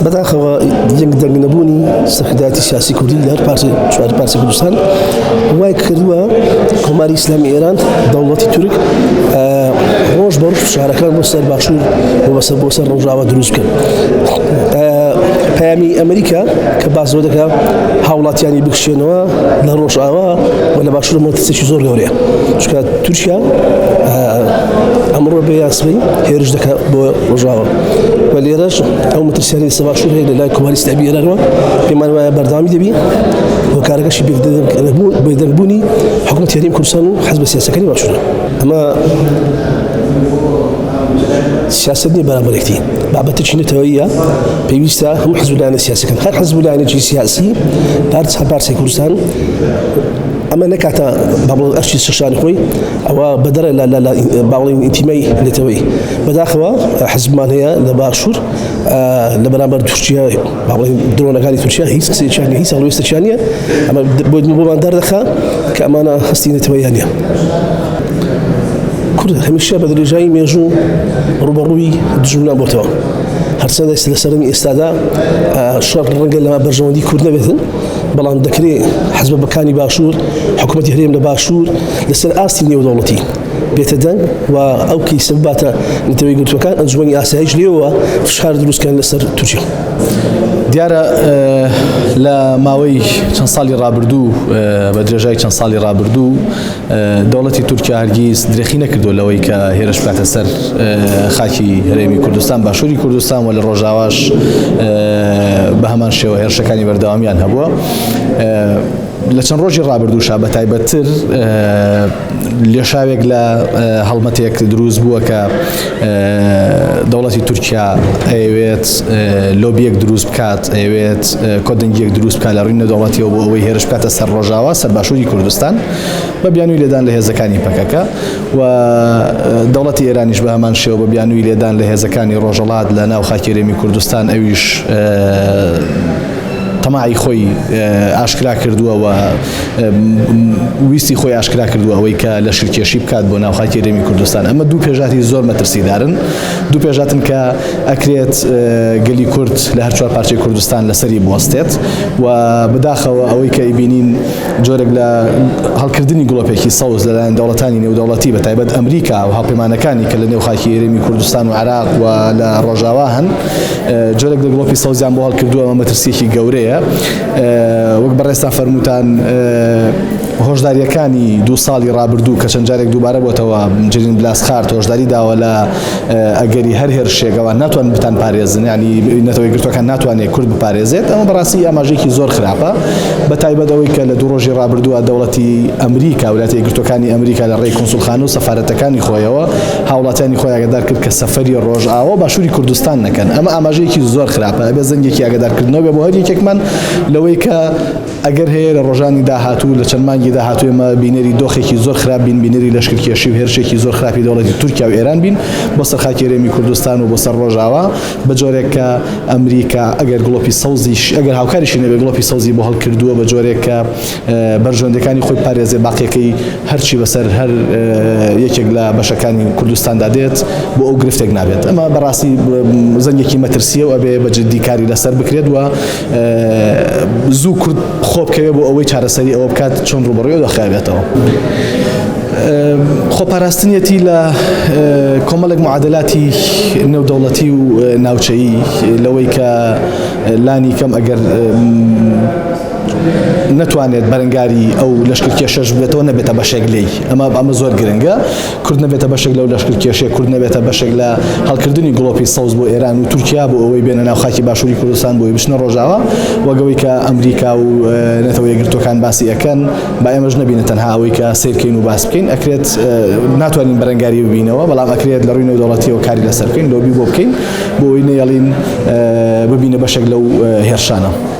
بداخل يقدر نبوني استخدامات سياسي كردي لهر بارتي كردستان ويكردوا كمال إسلامي إيران دولة ترك روش بروش شهركان بوسر باشور وبوسر رجعوا دروز كان پیامی ئەمریکا کە باز زۆر دەکات هاوڵاتیانی بکشێنەوە لە ڕۆژئاوا و لە باشوور مەترسێکی زۆر گەورەیە چونکە تورکیا ئەمڕۆ بە یاسبەی هێرش دەکات بۆ ڕۆژئاوا و لێرەش ئەو مەترسیانی لە باشوور هەیە لە لای کۆماری ئیسلامی ئێرانەوە پێمان وایە بەردەوامی دەبی بۆ کارەکەشی بێدەنگبوونی حکوومەتی هەرێمی کوردستان و حەزب سیاسەکانی باشوورە ئەمە سیاست نیە بەرامبەرێتی بابەتێکی نەتەوەییە پێویستە هەموو حزب سیاسەکان هەر حزب لایەنێکی سیاسی پارچەی کوردستان ئەمە نەکاتە باڵ ئەرشی سەشانی خۆی ئەوە بەدەرە لە باڵین ئینتیمەی نێتەوەی بەداخەوە حزبمان هەیە لە باشوور لە بەرامبەر تورکیا باڵین درۆنەکانی تورکیا هیچ کەسێکیان هیچ هەڵوێستێکیان نییە ئەمە بۆمان دەردەخات کە ئەمانە هەستی نێتەوەییان نییە كرد هميشه بدري جاي ميجو روبروي دجمنا بوتوا هرسنا لسرمي استادا شرط الرنجل لما برجوندي كرد نبثن بلان دكري حزب بكاني باشور حكومة هريم لباشور لسر آستيني ودولتي بيتدن وأوكي سباتا نتوي قلت وكان أنجواني آسياج ليوا في شهر دروس كان لسر تركيا دیارە لە ماوەی چەند ساڵی ڕابردوو بە درێژای چەند ساڵی ڕابردوو دەوڵەتی تورکیا هەرگیز درێخی نەکردو لەوەی کە هێرش بکاتە سەر خاکی هەرێمی کوردستان باشووری کوردستان و لە ڕۆژاواش بە هەمان شێوە هێرشەکانی بەردەوامیان هەبووە لە چەند ڕۆژی ڕابردووشا بە تایبەتتر لێشاوێک لە هەڵمەتێک دروست بووە کە دەوڵەتی تورکیا ئەوێت لۆبیەک دروست بکات ئەوێت کۆدنگیەک دروست بکات لە ڕووی نەدەوڵەتیەوە بۆ ئەوەی هێرش بکاتە سەر ڕۆژاوا سەر باشووری کوردستان بە بیانووی لێدان لە هێزەکانی پەکەکە و دەوڵەتی ئێرانیش بە هەمان شێوە بە بیانووی لێدان لە هێزەکانی ڕۆژهەڵات لە ناو خاکی هەرێمی کوردستان ئەویش تەماعی خۆی ئاشکرا کردووە و ویستی خۆی ئاشکرا کردووە ئەوەی کە لە شرکێشی بکات بۆ ناوخاکی هەرێمی کوردستان ئەمە دوو پێژاتی زۆر مەترسیدارن دوو پێژاتن کە ئەکرێت گەلی کورد لە هەر چوار پارچەی کوردستان لەسەری بوەستێت و بەداخەوە ئەوەی کە ئیبینین جۆرێک لە هەڵکردنی گڵۆپێکی سەوز لەلایەن دەوڵەتانی نێودەوڵەتی بە تایبەت ئەمریکا و هاوپەیمانەکانی کە لە نێوخاکی هەرێمی کوردستان و عێراق و لە ڕۆژاوا هەن جۆرێک لە گڵۆپی سەوزیان بۆ هەڵکردووە ئەمە مەترسیەکی گەورەیە وەک بەڕێستا فەرمووتان هۆشداریەکانی دوو ساڵی ڕابردوو کە چەند جارێک دووبارە بۆتەوە جرین بلاسخارت هۆشداری داوە لە ئەگەری هەر هێرشێکەوە ناتوان بتان پارێزن ینی نەتەوەی گرتوەکان ناتوانێت کورد بپارێزێت ئەمە بەڕاستی ئاماژەیەکی زۆر خراپە بە تایبەت ئەوەی کە لە دوو ڕۆژی ڕابردووە دەوڵەتی ئەمریکا وڵاتە یەکگرتوەکانی ئەمریکا لە ڕێی کۆنسولخانە و سەفارەتەکانی خۆیەوە هاوڵاتیانی خۆی ئاگادار کرد کە سەفەری ڕۆژئاوا باشووری کوردستان نەکەن ئەمە ئاماژەیەکی زۆر خراپە ئەبێ زەنگێکی ئاگادارکردنەوە بێ بۆ هەر یەکێکمان لەوەی کە ئەگەر هەیە لە ڕۆژانی داهاتوو لە چەند مانگی داهاتوو ئێمە بینەری دۆخێکی زۆر خراپ بین بینەری لەشکرکێشی و هێرشێکی زۆر خراپی دەوڵەتی تورکیا و ئێران بین بۆ سەر خاکی هەرێمی کوردستان و بۆ سەر ڕۆژئاوا بە جۆرێک کە ئەمریکا ئەگەر گڵۆپی سەوزیش ئەگەر هاوکاریشی نەبێ گڵۆپی سەوزی بۆ هەڵکردووە بە جۆرێک کە بەرژەوەندەکانی خۆی پارێزێ باقیەکەی هەرچی بەسەر هەر یەکێک لە بەشەکانی کوردستاندا دێت بۆ ئەو گرفتێک نابێت ئەمە بەڕاستی زەنگێکی مەترسیە و ئەبێ بە جددی کاری لەسەر بکرێت و زوو کورد خۆ بکەوێت بۆ ئەوەی چارەسەری ئەوە بکات چۆن ڕوبەڕووی دەخایبێتەوە خۆپاراستنیەتی لە کۆمەڵێک معادلاتی نێودەوڵەتی و ناوچەیی لەوەی کە لانی کەم ئەگەر نتوانێت بەرەنگاری ئەو لەشکرکێشەش بێتەوە نەبێتە بەشێک لێی ئەمە زۆر گرنگە کورد نەبێتە بەشێک لەو لەشکرکێشەیە کورد نەبێتە بەشێک لە هەڵکردنی گڵۆپی سەوز بۆ ئێران و تورکیا بۆ ئەوەی بێنە ناو خاکی باشووری کوردستان بۆ ئەوەی بچنە ڕۆژئاوا وەگەوەی کە ئەمریکا و نەتەوە یەکگرتوەکان باسی ئەکەن با ئێمەش نەبینە تەنها ئەوەی کە سیرکەین و باس بکەین ئەکرێت ناتوانین بەرەنگاری ببینەوە بەڵام ئەکرێت لە ڕووی نێودەوڵەتیەوە کاری لەسەر بکەین لۆبی بۆ بکەین بۆ ئەوەی نەیەڵین ببینە بەشێک لەو هێرشانە